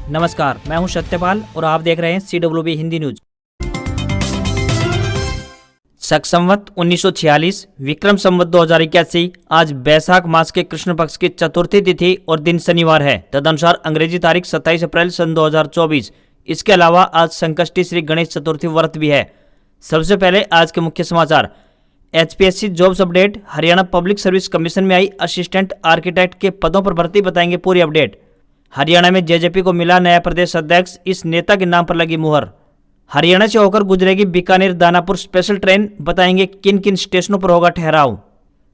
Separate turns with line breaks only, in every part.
नमस्कार, मैं हूं सत्यपाल और आप देख रहे हैं CWB हिंदी न्यूज। शक संवत 1946 विक्रम संवत 2081 आज बैसाख मास के कृष्ण पक्ष की चतुर्थी तिथि और दिन शनिवार है। तदनुसार अंग्रेजी तारीख 27 अप्रैल सन 2024। इसके अलावा आज संकष्टी श्री गणेश चतुर्थी व्रत भी है। सबसे पहले आज के मुख्य समाचार। HPSC jobs update. Haryana public service commission में आई असिस्टेंट आर्किटेक्ट के पदों पर भर्ती, बताएंगे पूरी अपडेट। हरियाणा में JJP को मिला नया प्रदेश अध्यक्ष, इस नेता के नाम पर लगी मुहर। हरियाणा से होकर गुजरेगी बीकानेर दानापुर स्पेशल ट्रेन, बताएंगे किन किन स्टेशनों पर होगा ठहराव।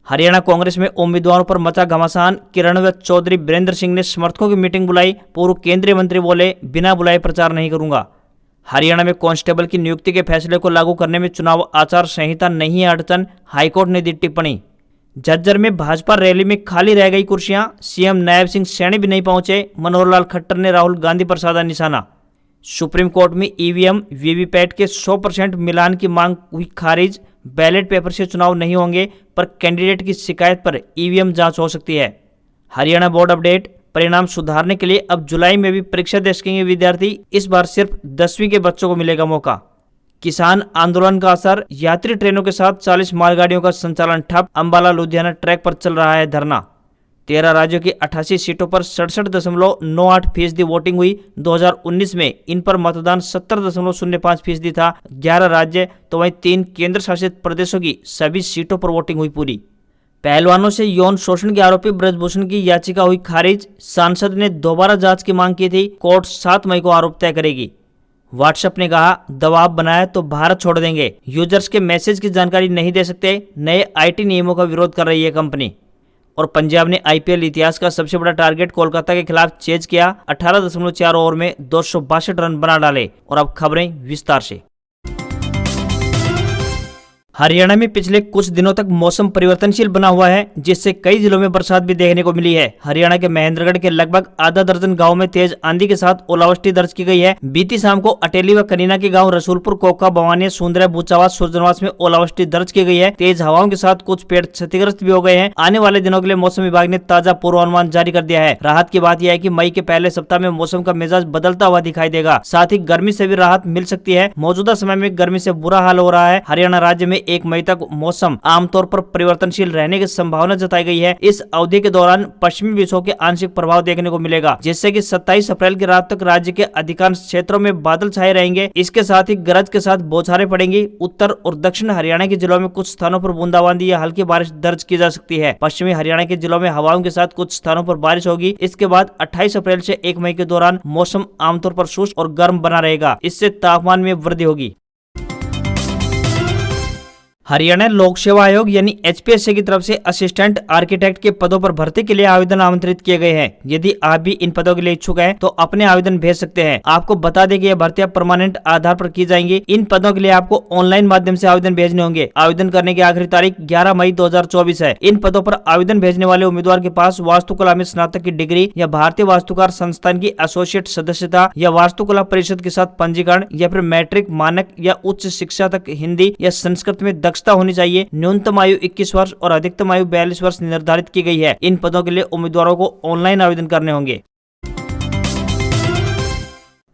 हरियाणा कांग्रेस में उम्मीदवारों पर मचा घमासान। किरणवत चौधरी वीरेंद्र सिंह ने समर्थकों की मीटिंग बुलाई। पूर्व केंद्रीय मंत्री बोले, बिना बुलाए प्रचार नहीं करूंगा। हरियाणा में कांस्टेबल की नियुक्ति के फैसले को लागू करने में चुनाव आचार संहिता नहीं है अड़चन, हाईकोर्ट ने दी टिप्पणी। झज्जर में भाजपा रैली में खाली रह गई कुर्सियां, CM नायब सिंह सैनी भी नहीं पहुंचे। मनोहर लाल खट्टर ने राहुल गांधी पर साधा निशाना। सुप्रीम कोर्ट में EVM VVPAT के 100% मिलान की मांग हुई खारिज। बैलेट पेपर से चुनाव नहीं होंगे, पर कैंडिडेट की शिकायत पर EVM जांच हो सकती है। Haryana board update. परिणाम सुधारने के लिए अब जुलाई में भी परीक्षा दे सकेंगे विद्यार्थी। इस बार सिर्फ 10वीं के बच्चों को मिलेगा मौका। किसान आंदोलन का असर। यात्री ट्रेनों के साथ 40 मालगाड़ियों का संचालन ठप। अंबाला लुधियाना ट्रैक पर चल रहा है धरना। 13 राज्यों की 88 सीटों पर 67.98% वोटिंग हुई। 2019 में इन पर मतदान 70.05% था। 11 राज्य तो वहीं 3 केंद्र शासित प्रदेशों की सभी सीटों पर वोटिंग हुई पूरी। पहलवानों से यौन शोषण के आरोपी ब्रजभूषण की याचिका हुई खारिज। सांसद ने दोबारा जांच की मांग की थी। कोर्ट 7 मई को आरोप तय करेगी। व्हाट्सएप ने कहा, दबाव बनाया तो भारत छोड़ देंगे, यूजर्स के मैसेज की जानकारी नहीं दे सकते। नए IT नियमों का विरोध कर रही है कंपनी। और पंजाब ने IPL इतिहास का सबसे बड़ा टारगेट कोलकाता के खिलाफ चेज किया। 18.4 ओवर में 262 रन बना डाले। और अब खबरें विस्तार से। हरियाणा में पिछले कुछ दिनों तक मौसम परिवर्तनशील बना हुआ है, जिससे कई जिलों में बरसात भी देखने को मिली है। हरियाणा के महेंद्रगढ़ के लगभग आधा दर्जन गांवों में तेज आंधी के साथ ओलावृष्टि दर्ज की गई है। बीती शाम को अटेली व कनीना के गांव रसूलपुर, कोका, भवानी, सुंदरा, बूचावास, सुरजनवास में ओलावृष्टि दर्ज की गई है। तेज हवाओं के साथ कुछ पेड़ क्षतिग्रस्त भी हो गए हैं। आने वाले दिनों के लिए मौसम विभाग ने ताजा पूर्वानुमान जारी कर दिया है। राहत की बात यह है कि मई के पहले सप्ताह में मौसम का मिजाज बदलता हुआ दिखाई देगा। साथ ही गर्मी से भी राहत मिल सकती है। मौजूदा समय में गर्मी से बुरा हाल हो रहा है। हरियाणा राज्य में 1 मई तक मौसम आमतौर पर परिवर्तनशील रहने की संभावना जताई गई है। इस अवधि के दौरान पश्चिमी विक्षोभ के आंशिक प्रभाव देखने को मिलेगा, जिससे कि 27 अप्रैल की रात तक राज्य के अधिकांश क्षेत्रों में बादल छाए रहेंगे। इसके साथ ही गरज के साथ बौछारें पड़ेंगी। उत्तर और दक्षिण हरियाणा के जिलों में कुछ स्थानों पर बूंदाबांदी या हल्की बारिश दर्ज की जा सकती है। पश्चिमी हरियाणा के जिलों में हवाओं के साथ कुछ स्थानों पर बारिश होगी। इसके बाद 28 अप्रैल से 1 मई के दौरान मौसम आमतौर पर शुष्क और गर्म बना रहेगा। इससे तापमान में वृद्धि होगी। हरियाणा लोक सेवा आयोग यानी HPSC की तरफ से असिस्टेंट आर्किटेक्ट के पदों पर भर्ती के लिए आवेदन आमंत्रित किए गए हैं। यदि आप भी इन पदों के लिए इच्छुक हैं तो अपने आवेदन भेज सकते हैं। आपको बता दें कि यह भर्तियां परमानेंट आधार पर की जाएंगी। इन पदों के लिए आपको ऑनलाइन माध्यम से आवेदन भेजने होंगे। आवेदन करने की आखिरी तारीख 11 मई 2024 है। इन पदों पर आवेदन भेजने वाले उम्मीदवार के पास वास्तुकला में स्नातक की डिग्री या भारतीय वास्तुकार संस्थान की एसोसिएट सदस्यता या वास्तुकला परिषद के साथ पंजीकरण या फिर मैट्रिक, मानक या उच्च शिक्षा तक हिंदी या संस्कृत में दक्षता होनी चाहिए। न्यूनतम आयु 21 वर्ष और अधिकतम आयु 42 वर्ष निर्धारित की गई है। इन पदों के लिए उम्मीदवारों को ऑनलाइन आवेदन करने होंगे।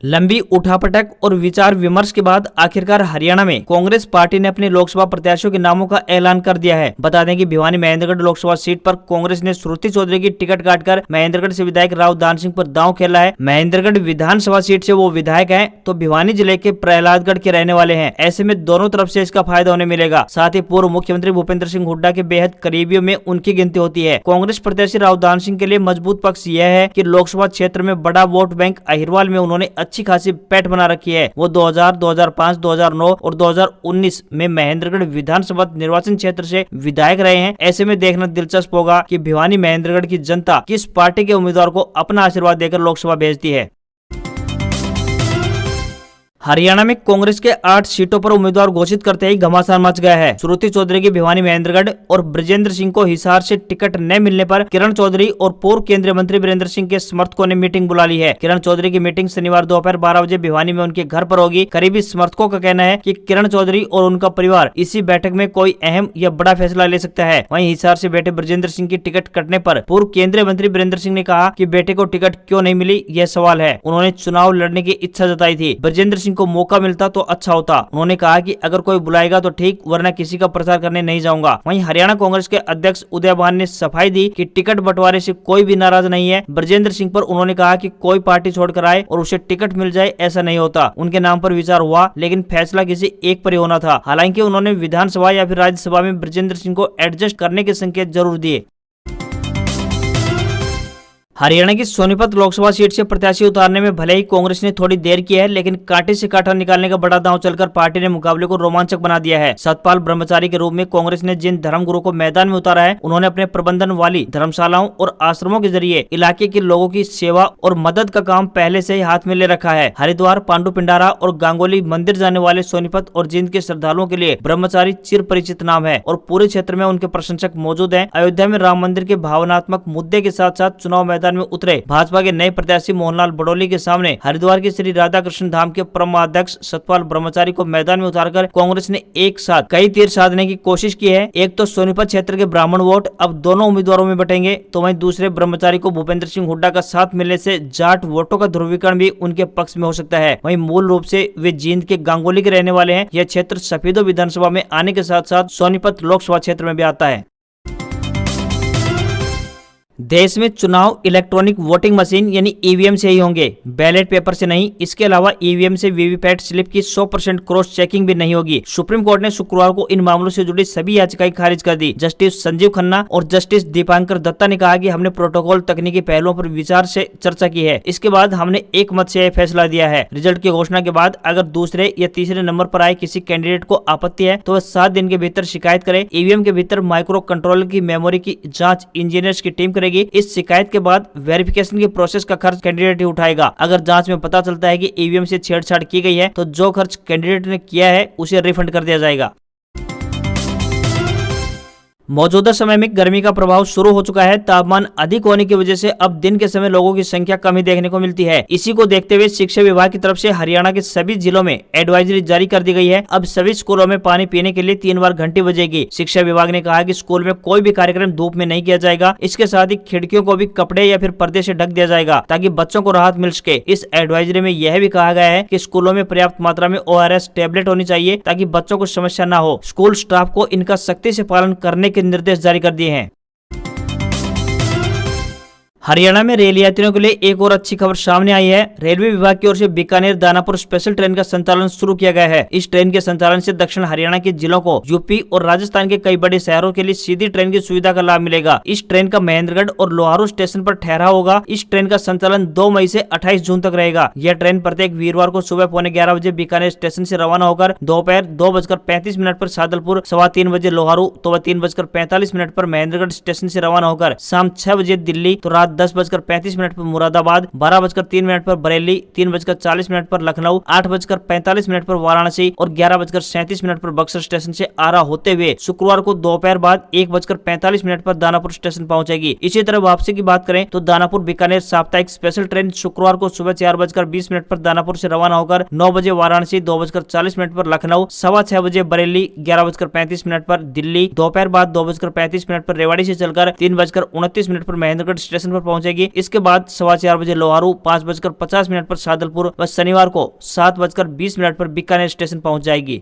लंबी उठापटक और विचार विमर्श के बाद आखिरकार हरियाणा में कांग्रेस पार्टी ने अपने लोकसभा प्रत्याशियों के नामों का ऐलान कर दिया है। बता दें कि भिवानी महेंद्रगढ़ लोकसभा सीट पर कांग्रेस ने श्रुति चौधरी की टिकट काटकर महेंद्रगढ़ से विधायक राव दान सिंह पर दांव खेला है। महेंद्रगढ़ विधानसभा सीट से वो विधायक हैं तो भिवानी जिले के प्रहलादगढ़ के रहने वाले हैं। ऐसे में दोनों तरफ से इसका फायदा उन्हें मिलेगा। साथ ही पूर्व मुख्यमंत्री भूपेंद्र सिंह हुड्डा के बेहद करीबियों में उनकी गिनती होती है। कांग्रेस प्रत्याशी राव दान सिंह के लिए मजबूत पक्ष यह है कि लोकसभा क्षेत्र में बड़ा वोट बैंक अहिरवाल में उन्होंने अच्छी खासी पैठ बना रखी है। वो 2000, 2005, 2009 और 2019 में महेंद्रगढ़ विधानसभा निर्वाचन क्षेत्र से विधायक रहे हैं। ऐसे में देखना दिलचस्प होगा कि भिवानी महेंद्रगढ़ की जनता किस पार्टी के उम्मीदवार को अपना आशीर्वाद देकर लोकसभा भेजती है। हरियाणा में कांग्रेस के 8 सीटों पर उम्मीदवार घोषित करते ही घमासान मच गया है। श्रुति चौधरी की भिवानी महेंद्रगढ़ और ब्रजेंद्र सिंह को हिसार से टिकट न मिलने पर किरण चौधरी और पूर्व केंद्रीय मंत्री वीरेंद्र सिंह के समर्थकों ने मीटिंग बुला ली है। किरण चौधरी की मीटिंग शनिवार दोपहर 12 बजे भिवानी में उनके घर पर होगी। करीबी समर्थकों का कहना है कि किरण चौधरी और उनका परिवार इसी बैठक में कोई अहम या बड़ा फैसला ले सकता है। वहीं हिसार से बेटे ब्रजेंद्र सिंह की टिकट कटने पर पूर्व केंद्रीय मंत्री वीरेंद्र सिंह ने कहा कि बेटे को टिकट क्यों नहीं मिली, यह सवाल है। उन्होंने चुनाव लड़ने की इच्छा जताई थी। ब्रजेंद्र सिंह को मौका मिलता तो अच्छा होता। उन्होंने कहा कि अगर कोई बुलाएगा तो ठीक, वरना किसी का प्रचार करने नहीं जाऊंगा। वहीं हरियाणा कांग्रेस के अध्यक्ष उदय भान ने सफाई दी कि टिकट बंटवारे से कोई भी नाराज नहीं है। ब्रजेंद्र सिंह पर उन्होंने कहा कि कोई पार्टी छोड़कर आए और उसे टिकट मिल जाए, ऐसा नहीं होता। उनके नाम पर विचार हुआ, लेकिन फैसला किसी एक पर ही होना था। हालांकि उन्होंने विधानसभा या फिर राज्यसभा में ब्रजेंद्र सिंह को एडजस्ट करने के संकेत जरूर दिए। हरियाणा की सोनीपत लोकसभा सीट से प्रत्याशी उतारने में भले ही कांग्रेस ने थोड़ी देर की है, लेकिन कांटे से कांटा निकालने का बड़ा दांव चलकर पार्टी ने मुकाबले को रोमांचक बना दिया है। सतपाल ब्रह्मचारी के रूप में कांग्रेस ने जिन धर्मगुरु को मैदान में उतारा है, उन्होंने अपने प्रबंधन वाली धर्मशालाओं और आश्रमों के जरिए इलाके के लोगों की सेवा और मदद का काम पहले से ही हाथ में ले रखा है। हरिद्वार, पांडु पिंडारा और गांगोली मंदिर जाने वाले सोनीपत और जींद के श्रद्धालुओं के लिए ब्रह्मचारी चिर परिचित नाम है और पूरे क्षेत्र में उनके प्रशंसक मौजूद हैं। अयोध्या में राम मंदिर के भावनात्मक मुद्दे के साथ साथ चुनाव मैदान में उतरे भाजपा के नए प्रत्याशी मोहनलाल बडोली के सामने हरिद्वार के श्री राधा कृष्ण धाम के परमाध्यक्ष सतपाल ब्रह्मचारी को मैदान में उतारकर कांग्रेस ने एक साथ कई तीर साधने की कोशिश की है। एक तो सोनीपत क्षेत्र के ब्राह्मण वोट अब दोनों उम्मीदवारों में बटेंगे, तो वहीं दूसरे ब्रह्मचारी को भूपेंद्र सिंह हुड्डा का साथ मिलने से जाट वोटों का ध्रुवीकरण भी उनके पक्ष में हो सकता है। वहीं मूल रूप से वे जींद के गांगोली के रहने वाले हैं। यह क्षेत्र सफेदो विधानसभा में आने के साथ साथ सोनीपत लोकसभा क्षेत्र में भी आता है। देश में चुनाव इलेक्ट्रॉनिक वोटिंग मशीन यानी ईवीएम से ही होंगे, बैलेट पेपर से नहीं। इसके अलावा ईवीएम से वीवीपैट स्लिप की 100% क्रॉस चेकिंग भी नहीं होगी। सुप्रीम कोर्ट ने शुक्रवार को इन मामलों से जुड़ी सभी याचिकाएं खारिज कर दी। जस्टिस संजीव खन्ना और जस्टिस दीपांकर दत्ता ने कहा कि हमने प्रोटोकॉल तकनीकी पहलुओं पर विचार से चर्चा की है। इसके बाद हमने एक मत से यह फैसला दिया है। रिजल्ट की घोषणा के बाद अगर दूसरे या तीसरे नंबर पर आए किसी कैंडिडेट को आपत्ति है तो वह 7 दिन के भीतर शिकायत करे। ईवीएम के भीतर माइक्रो कंट्रोलर की मेमोरी की जाँच इंजीनियर्स की टीम करेगी। इस शिकायत के बाद वेरिफिकेशन की प्रोसेस का खर्च कैंडिडेट ही उठाएगा। अगर जांच में पता चलता है कि ईवीएम से छेड़छाड़ की गई है तो जो खर्च कैंडिडेट ने किया है उसे रिफंड कर दिया जाएगा। मौजूदा समय में गर्मी का प्रभाव शुरू हो चुका है। तापमान अधिक होने की वजह से अब दिन के समय लोगों की संख्या कम ही देखने को मिलती है। इसी को देखते हुए शिक्षा विभाग की तरफ से हरियाणा के सभी जिलों में एडवाइजरी जारी कर दी गई है। अब सभी स्कूलों में पानी पीने के लिए 3 बार घंटी बजेगी। शिक्षा विभाग ने कहा कि स्कूल में कोई भी कार्यक्रम धूप में नहीं किया जाएगा। इसके साथ ही खिड़कियों को भी कपड़े या फिर पर्दे से ढक दिया जाएगा ताकि बच्चों को राहत मिल सके। इस एडवाइजरी में यह भी कहा गया है कि स्कूलों में पर्याप्त मात्रा में ORS टैबलेट होनी चाहिए ताकि बच्चों को समस्या न हो। स्कूल स्टाफ को इनका सख्ती से पालन करने के निर्देश जारी कर दिए हैं। हरियाणा में रेल यात्रियों के लिए एक और अच्छी खबर सामने आई है। रेलवे विभाग की ओर से बीकानेर दानापुर स्पेशल ट्रेन का संचालन शुरू किया गया है। इस ट्रेन के संचालन से दक्षिण हरियाणा के जिलों को यूपी और राजस्थान के कई बड़े शहरों के लिए सीधी ट्रेन की सुविधा का लाभ मिलेगा। इस ट्रेन का महेंद्रगढ़ और लोहारू स्टेशन पर ठहराव होगा। इस ट्रेन का संचालन 2 मई से 28 जून तक रहेगा। यह ट्रेन प्रत्येक वीरवार को सुबह 11:15 बजे बीकानेर स्टेशन से रवाना होकर दोपहर 2:35 पर सादलपुर, 3:15 बजे लोहारू, तो 3:45 पर महेंद्रगढ़ स्टेशन से रवाना होकर शाम 6 बजे दिल्ली, तो रात 10:35 पर मुरादाबाद, 12:03 पर बरेली, 3:40 पर लखनऊ, 8:45 पर वाराणसी और 11:37 पर बक्सर स्टेशन से आरा होते हुए शुक्रवार को दोपहर बाद 1:45 पर दानापुर स्टेशन पहुंचेगी। इसी तरह वापसी की बात करें तो दानापुर बीकानेर साप्ताहिक स्पेशल ट्रेन शुक्रवार को सुबह 4:20 पर दानापुर से रवाना होकर 9 बजे वाराणसी, 2:40 पर लखनऊ, 6:15 बजे बरेली, 11:35 पर दिल्ली, दोपहर बाद 2:35 पर रेवाड़ी से चलकर 3:29 पर महेंद्रगढ़ स्टेशन पर पहुंचेगी। इसके बाद 4:15 बजे लोहारू, 5:50 पर सादलपुर व शनिवार को 7:20 पर बीकानेर स्टेशन पहुंच जाएगी।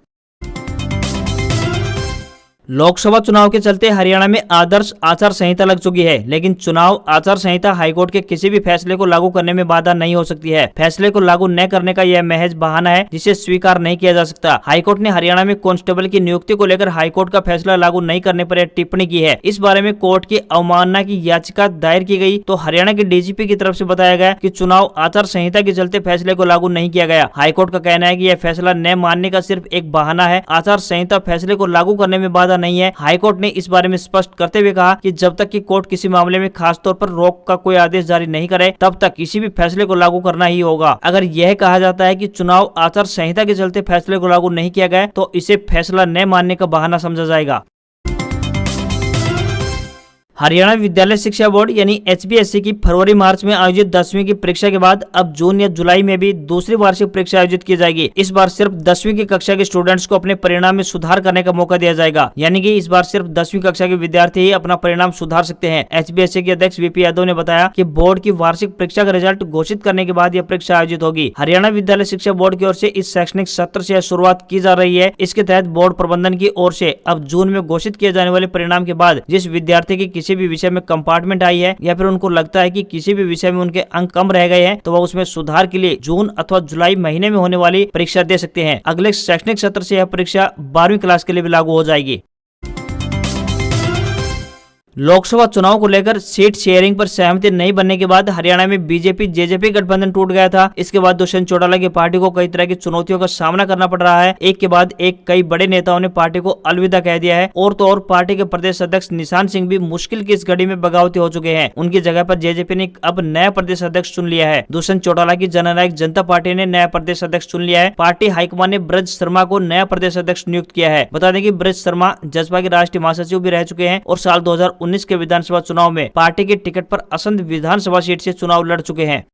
लोकसभा चुनाव के चलते हरियाणा में आदर्श आचार संहिता लग चुकी है, लेकिन चुनाव आचार संहिता हाईकोर्ट के किसी भी फैसले को लागू करने में बाधा नहीं हो सकती है। फैसले को लागू न करने का यह महज बहाना है जिसे स्वीकार नहीं किया जा सकता। हाईकोर्ट ने हरियाणा में कांस्टेबल की नियुक्ति को लेकर हाईकोर्ट का फैसला लागू नहीं करने पर यह टिप्पणी की है। इस बारे में कोर्ट की अवमानना की याचिका दायर की गई तो हरियाणा के डीजीपी की तरफ से बताया गया कि चुनाव आचार संहिता के चलते फैसले को लागू नहीं किया गया। हाईकोर्ट का कहना है कि यह फैसला न मानने का सिर्फ एक बहाना है। आचार संहिता फैसले को लागू करने में बाधा पता नहीं है। हाईकोर्ट ने इस बारे में स्पष्ट करते हुए कहा कि जब तक कि कोर्ट किसी मामले में खास तौर पर रोक का कोई आदेश जारी नहीं करे तब तक किसी भी फैसले को लागू करना ही होगा। अगर यह कहा जाता है कि चुनाव आचार संहिता के चलते फैसले को लागू नहीं किया गया तो इसे फैसला न मानने का बहाना समझा जाएगा। हरियाणा विद्यालय शिक्षा बोर्ड यानी HBSC की फरवरी मार्च में आयोजित 10वीं की परीक्षा के बाद अब जून या जुलाई में भी दूसरी वार्षिक परीक्षा आयोजित की जाएगी। इस बार सिर्फ 10वीं की कक्षा के स्टूडेंट्स को अपने परिणाम में सुधार करने का मौका दिया जाएगा, यानी कि इस बार सिर्फ 10वीं कक्षा के विद्यार्थी ही अपना परिणाम सुधार सकते हैं। HBSC के अध्यक्ष VP यादव ने बताया कि बोर्ड की वार्षिक परीक्षा का रिजल्ट घोषित करने के बाद यह परीक्षा आयोजित होगी। हरियाणा विद्यालय शिक्षा बोर्ड की ओर से इस शैक्षणिक सत्र से शुरुआत की जा रही है। इसके तहत बोर्ड प्रबंधन की ओर से अब जून में घोषित किए जाने वाले परिणाम के बाद जिस विद्यार्थी की किसी भी विषय में कंपार्टमेंट आई है या फिर उनको लगता है कि किसी भी विषय में उनके अंक कम रह गए हैं तो वह उसमें सुधार के लिए जून अथवा जुलाई महीने में होने वाली परीक्षा दे सकते हैं। अगले शैक्षणिक सत्र से यह परीक्षा 12वीं क्लास के लिए भी लागू हो जाएगी। लोकसभा चुनाव को लेकर सीट शेयरिंग पर सहमति नहीं बनने के बाद हरियाणा में बीजेपी जेजेपी गठबंधन टूट गया था। इसके बाद दुष्यंत चौटाला की पार्टी को कई तरह की चुनौतियों का सामना करना पड़ रहा है। एक के बाद एक कई बड़े नेताओं ने पार्टी को अलविदा कह दिया है। और तो और पार्टी के प्रदेश अध्यक्ष निशान सिंह भी मुश्किल की इस घड़ी में बगावती हो चुके हैं। उनकी जगह पर जेजेपी ने अब नया प्रदेश अध्यक्ष चुन लिया है। दुष्यंत चौटाला की जननायक जनता पार्टी ने नया प्रदेश अध्यक्ष चुन लिया है। पार्टी हाईकमान ने ब्रज शर्मा को नया प्रदेश अध्यक्ष नियुक्त किया है। बता दें कि ब्रज शर्मा जसपा के राष्ट्रीय महासचिव भी रह चुके हैं और साल 2019 के विधानसभा चुनाव में पार्टी के टिकट पर असंध विधानसभा सीट से चुनाव लड़ चुके हैं।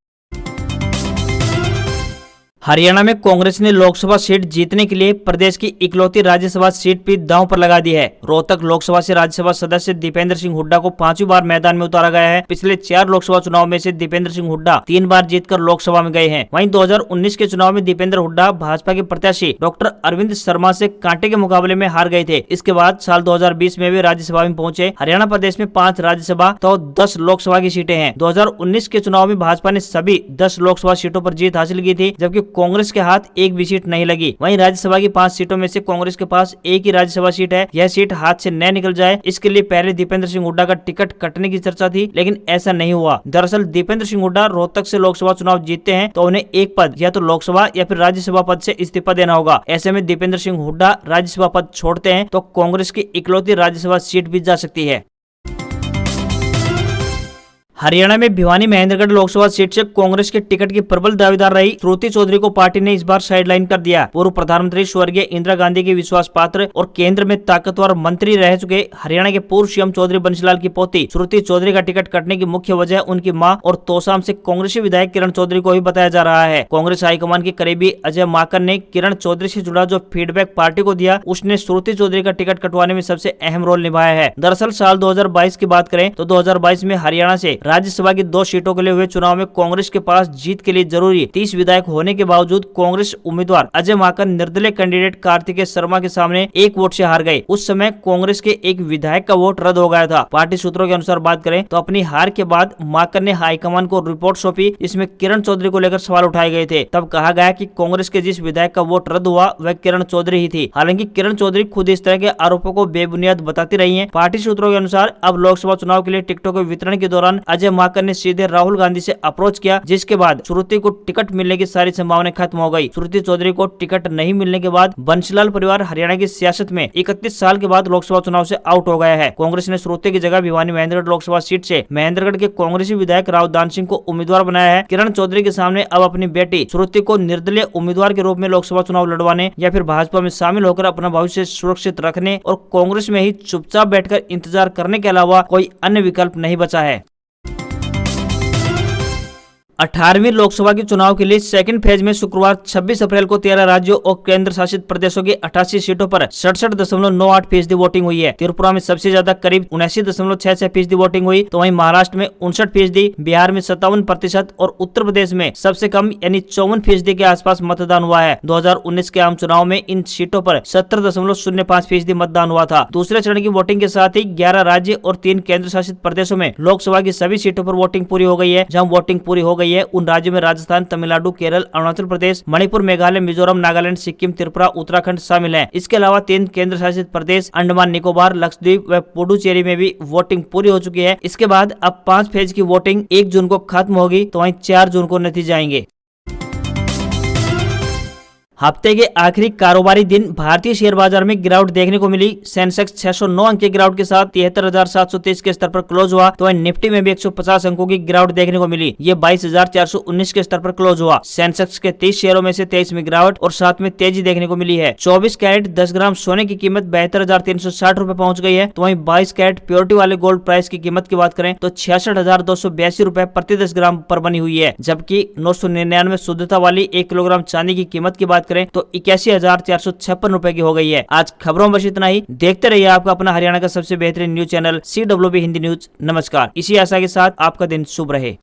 हरियाणा में कांग्रेस ने लोकसभा सीट जीतने के लिए प्रदेश की इकलौती राज्यसभा सीट भी दांव पर लगा दी है। रोहतक लोकसभा से राज्यसभा सदस्य दीपेंद्र सिंह हुड्डा को 5वीं बार मैदान में उतारा गया है। पिछले 4 लोकसभा चुनाव में से दीपेंद्र सिंह हुड्डा 3 बार जीतकर लोकसभा में गए हैं। वहीं 2019 के चुनाव में दीपेंद्र हुड्डा भाजपा के प्रत्याशी डॉक्टर अरविंद शर्मा से कांटे के मुकाबले में हार गए थे। इसके बाद साल 2020 में वे राज्यसभा में पहुंचे। हरियाणा प्रदेश में 5 राज्यसभा तो 10 लोकसभा की सीटें हैं। 2019 के चुनाव में भाजपा ने सभी 10 लोकसभा सीटों पर जीत हासिल की थी, जबकि कांग्रेस के हाथ एक भी सीट नहीं लगी। वहीं राज्यसभा की 5 सीटों में से कांग्रेस के पास एक ही राज्यसभा सीट है। यह सीट हाथ से न निकल जाए इसके लिए पहले दीपेंद्र सिंह हुड्डा का टिकट कटने की चर्चा थी, लेकिन ऐसा नहीं हुआ। दरअसल दीपेंद्र सिंह हुड्डा रोहतक से लोकसभा चुनाव जीतते हैं तो उन्हें एक पद या तो लोकसभा या फिर राज्यसभा पद से इस्तीफा देना होगा। ऐसे में दीपेंद्र सिंह हुड्डा राज्यसभा पद छोड़ते हैं तो कांग्रेस की इकलौती राज्यसभा सीट भी जा सकती है। हरियाणा में भिवानी महेंद्रगढ़ लोकसभा सीट से कांग्रेस के टिकट की प्रबल दावेदार रही श्रुति चौधरी को पार्टी ने इस बार साइडलाइन कर दिया। पूर्व प्रधानमंत्री स्वर्गीय इंदिरा गांधी के विश्वास पात्र और केंद्र में ताकतवर मंत्री रह चुके हरियाणा के पूर्व सीएम चौधरी बंशीलाल की पोती श्रुति चौधरी का टिकट कटने की मुख्य वजह उनकी मां और तोसाम से कांग्रेसी विधायक किरण चौधरी को ही बताया जा रहा है। कांग्रेस हाईकमान के करीबी अजय माकन ने किरण चौधरी से जुड़ा जो फीडबैक पार्टी को दिया उसने श्रुति चौधरी का टिकट कटवाने में सबसे अहम रोल निभाया है। दरअसल साल 2022 की बात करें तो 2022 में हरियाणा से राज्यसभा की 2 सीटों के लिए हुए चुनाव में कांग्रेस के पास जीत के लिए जरूरी 30 विधायक होने के बावजूद कांग्रेस उम्मीदवार अजय माकन निर्दलीय कैंडिडेट कार्तिकेय शर्मा के सामने 1 वोट से हार गए। उस समय कांग्रेस के एक विधायक का वोट रद्द हो गया था। पार्टी सूत्रों के अनुसार बात करें तो अपनी हार के बाद माकन ने हाईकमान को रिपोर्ट सौंपी, जिसमें किरण चौधरी को लेकर सवाल उठाए गए थे। तब कहा गया कि कांग्रेस के जिस विधायक का वोट रद्द हुआ वह किरण चौधरी ही थी। हालांकि किरण चौधरी खुद इस तरह के आरोपों को बेबुनियाद बताती रही है। पार्टी सूत्रों के अनुसार अब लोकसभा चुनाव के लिए टिकटों के वितरण के दौरान अजय माकन ने सीधे राहुल गांधी से अप्रोच किया, जिसके बाद श्रुति को टिकट मिलने की सारी संभावनाएं खत्म हो गई। श्रुति चौधरी को टिकट नहीं मिलने के बाद बंशीलाल परिवार हरियाणा की सियासत में 31 साल के बाद लोकसभा चुनाव से आउट हो गया है। कांग्रेस ने श्रुति की जगह भिवानी महेंद्रगढ़ लोकसभा सीट से महेंद्रगढ़ के कांग्रेसी विधायक राव दान सिंह को उम्मीदवार बनाया है। किरण चौधरी के सामने अब अपनी बेटी श्रुति को निर्दलीय उम्मीदवार के रूप में लोकसभा चुनाव लड़वाने या फिर भाजपा में शामिल होकर अपना भविष्य सुरक्षित रखने और कांग्रेस में ही चुपचाप बैठकर इंतजार करने के अलावा कोई अन्य विकल्प नहीं बचा है। 18वीं लोकसभा के चुनाव के लिए सेकंड फेज में शुक्रवार 26 अप्रैल को 13 राज्यों और केंद्र शासित प्रदेशों की 88 सीटों पर 67.98% वोटिंग हुई है। त्रिपुरा में सबसे ज्यादा करीब 79.66% वोटिंग हुई, तो वहीं महाराष्ट्र में 59%, बिहार में 57% और उत्तर प्रदेश में सबसे कम यानी 54% के आसपास मतदान हुआ है। 2019 के आम चुनाव में इन सीटों पर 70.05% मतदान हुआ था। दूसरे चरण की वोटिंग के साथ ही 11 राज्य और 3 केंद्र शासित प्रदेशों में लोकसभा की सभी सीटों पर वोटिंग पूरी हो गई है। जहां वोटिंग पूरी हो गई है उन राज्यों में राजस्थान, तमिलनाडु, केरल, अरुणाचल प्रदेश, मणिपुर, मेघालय, मिजोरम, नागालैंड, सिक्किम, त्रिपुरा, उत्तराखंड शामिल हैं। इसके अलावा 3 केंद्र शासित प्रदेश अंडमान निकोबार, लक्षद्वीप व पुडुचेरी में भी वोटिंग पूरी हो चुकी है। इसके बाद अब 5 फेज की वोटिंग 1 जून को खत्म होगी, तो वहीं 4 जून को नतीजे आएंगे। हफ्ते के आखिरी कारोबारी दिन भारतीय शेयर बाजार में गिरावट देखने को मिली। सेंसेक्स 609 अंक की गिरावट के साथ 73,723 के स्तर पर क्लोज हुआ, तो निफ्टी में भी 150 अंकों की गिरावट देखने को मिली। ये 22,419 के स्तर पर क्लोज हुआ। सेंसेक्स के 30 शेयरों में से 23 में गिरावट और 7 में तेजी देखने को मिली है। 24 कैरेट 10 ग्राम सोने की कीमत 72,360 रूपए पहुंच गई है। तो वहीं 22 कैरेट प्योरिटी वाले गोल्ड प्राइस की कीमत की बात करें तो 66,282 रूपए प्रति 10 ग्राम पर बनी हुई है, जबकि 999 शुद्धता वाली 1 किलोग्राम चांदी की कीमत की बात करें तो 81,456 रूपए की हो गई है। आज खबरों में बस इतना ही। देखते रहिए आपका अपना हरियाणा का सबसे बेहतरीन news channel CWB Hindi news. नमस्कार। इसी आशा के साथ आपका दिन शुभ रहे।